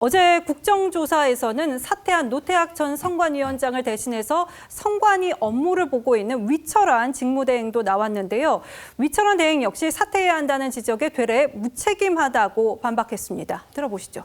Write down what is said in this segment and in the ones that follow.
어제 국정조사에서는 사퇴한 노태학 전 선관위원장을 대신해서 선관위 업무를 보고 있는 위철한 직무대행도 나왔는데요. 위철한 대행 역시 사퇴해야 한다는 지적에 되레 무책임하다고 반박했습니다. 들어보시죠.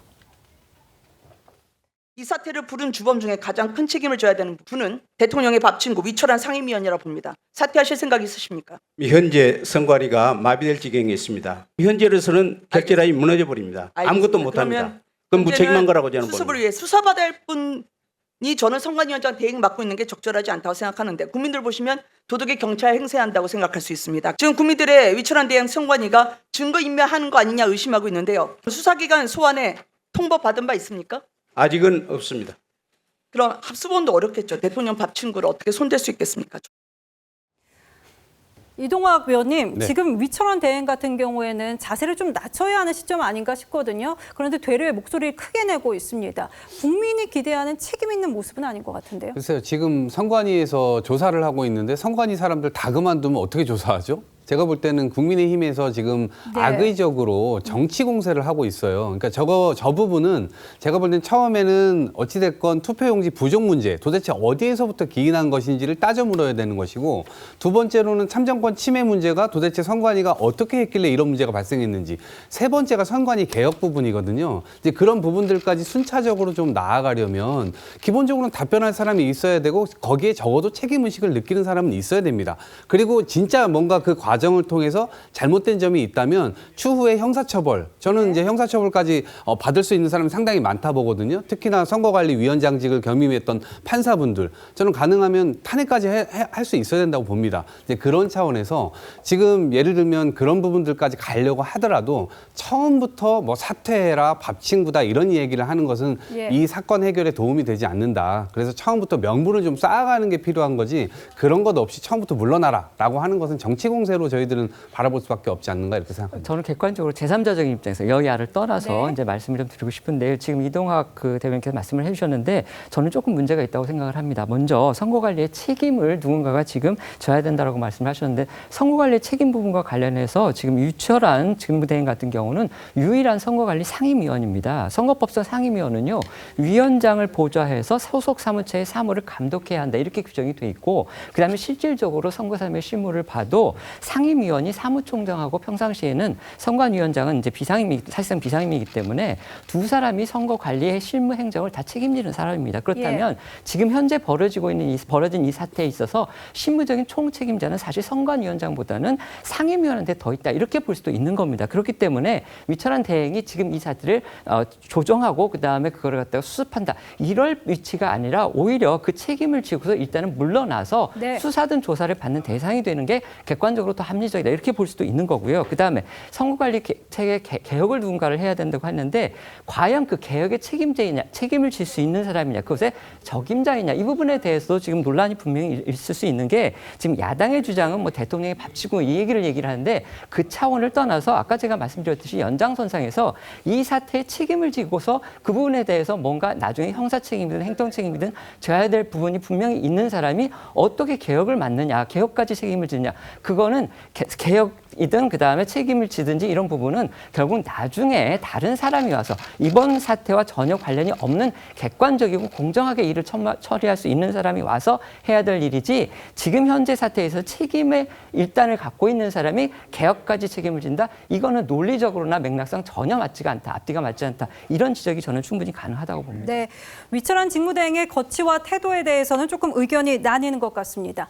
이 사태를 부른 주범 중에 가장 큰 책임을 져야 되는 분은 대통령의 밥 친구 위철한 상임위원이라 봅니다. 사퇴하실 생각 있으십니까? 현재 선관위가 마비될 지경에 있습니다. 현재로서는 결재라인이 무너져 버립니다. 아무것도 못합니다. 그건 무책임한 거라고 저는 봅니다. 수습을 위해 수사받아야 할 분이 저는 선관위원장 대행 맡고 있는 게 적절하지 않다고 생각하는데, 국민들 보시면 도덕의 경찰 행세한다고 생각할 수 있습니다. 지금 국민들의 위철한 대행 선관위가 증거인멸하는 거 아니냐 의심하고 있는데요. 수사기관 소환에 통보 받은 바 있습니까? 아직은 없습니다. 그럼 합수본도 어렵겠죠. 대통령 밥 친구를 어떻게 손댈 수 있겠습니까? 이동학 의원님, 네. 지금 위철한 대행 같은 경우에는 자세를 좀 낮춰야 하는 시점 아닌가 싶거든요. 그런데 되레 목소리를 크게 내고 있습니다. 국민이 기대하는 책임 있는 모습은 아닌 것 같은데요. 글쎄요, 지금 선관위에서 조사를 하고 있는데 선관위 사람들 다 그만두면 어떻게 조사하죠? 제가 볼 때는 국민의힘에서 지금 네. 악의적으로 정치 공세를 하고 있어요. 그러니까 저 부분은 제가 볼 땐 처음에는 어찌됐건 투표용지 부족 문제, 도대체 어디에서부터 기인한 것인지를 따져 물어야 되는 것이고, 두 번째로는 참정권 침해 문제가 도대체 선관위가 어떻게 했길래 이런 문제가 발생했는지, 세 번째가 선관위 개혁 부분이거든요. 이제 그런 부분들까지 순차적으로 좀 나아가려면 기본적으로는 답변할 사람이 있어야 되고, 거기에 적어도 책임의식을 느끼는 사람은 있어야 됩니다. 그리고 진짜 뭔가 그 과정을 통해서 잘못된 점이 있다면 추후에 형사처벌, 저는 이제 형사처벌까지 받을 수 있는 사람이 상당히 많다 보거든요. 특히나 선거관리위원장직을 겸임했던 판사분들, 저는 가능하면 탄핵까지 할 수 있어야 된다고 봅니다. 이제 그런 차원에서 지금 예를 들면 그런 부분들까지 가려고 하더라도 처음부터 뭐 사퇴해라, 밥 친구다 이런 얘기를 하는 것은 이 사건 해결에 도움이 되지 않는다. 그래서 처음부터 명분을 좀 쌓아가는 게 필요한 거지, 그런 것 없이 처음부터 물러나라라고 하는 것은 정치 공세로 저희들은 바라볼 수밖에 없지 않는가 이렇게 생각합니다. 저는 객관적으로 제3자적인 입장에서 여야를 떠나서 이제 말씀을 좀 드리고 싶은데, 지금 이동학 대변인께서 말씀을 해주셨는데 저는 조금 문제가 있다고 생각을 합니다. 먼저 선거관리의 책임을 누군가가 지금 져야 된다라고 말씀을 하셨는데, 선거관리의 책임 부분과 관련해서 지금 유철한 직무대행 같은 경우는 유일한 선거관리 상임위원입니다. 선거법상 상임위원은요, 위원장을 보좌해서 소속 사무처의 사무를 감독해야 한다 이렇게 규정이 돼 있고, 그다음에 실질적으로 선거사무의 실무를 봐도 상임위원이 사무총장하고 평상시에는 선관위원장은 이제 사실상 비상임이기 때문에 두 사람이 선거 관리의 실무 행정을 다 책임지는 사람입니다. 그렇다면 지금 현재 벌어진 이 사태에 있어서 실무적인 총책임자는 사실 선관위원장보다는 상임위원한테 더 있다 이렇게 볼 수도 있는 겁니다. 그렇기 때문에 위철한 대행이 지금 이 사태를 조정하고 그다음에 그거를 갖다가 수습한다 이럴 위치가 아니라, 오히려 그 책임을 지고서 일단은 물러나서 수사든 조사를 받는 대상이 되는 게 객관적으로 더 합리적이다 이렇게 볼 수도 있는 거고요. 그다음에 선거관리 체계 개혁을 누군가를 해야 된다고 하는데, 과연 그 개혁의 책임자이냐, 책임을 질 수 있는 사람이냐, 그것의 적임자이냐, 이 부분에 대해서도 지금 논란이 분명히 있을 수 있는 게, 지금 야당의 주장은 뭐 대통령이 밥치고 이 얘기를 하는데, 그 차원을 떠나서 아까 제가 말씀드렸듯이 연장선상에서 이 사태에 책임을 지고서 그 부분에 대해서 뭔가 나중에 형사 책임이든 행정 책임이든 져야 될 부분이 분명히 있는 사람이 어떻게 개혁을 맡느냐, 개혁까지 책임을 지느냐, 그거는 개혁이든 그다음에 책임을 지든지 이런 부분은 결국 나중에 다른 사람이 와서 이번 사태와 전혀 관련이 없는 객관적이고 공정하게 일을 처리할 수 있는 사람이 와서 해야 될 일이지, 지금 현재 사태에서 책임의 일단을 갖고 있는 사람이 개혁까지 책임을 진다? 이거는 논리적으로나 맥락상 전혀 맞지가 않다, 앞뒤가 맞지 않다, 이런 지적이 저는 충분히 가능하다고 봅니다. 네, 위철한 직무대행의 거취와 태도에 대해서는 조금 의견이 나뉘는 것 같습니다.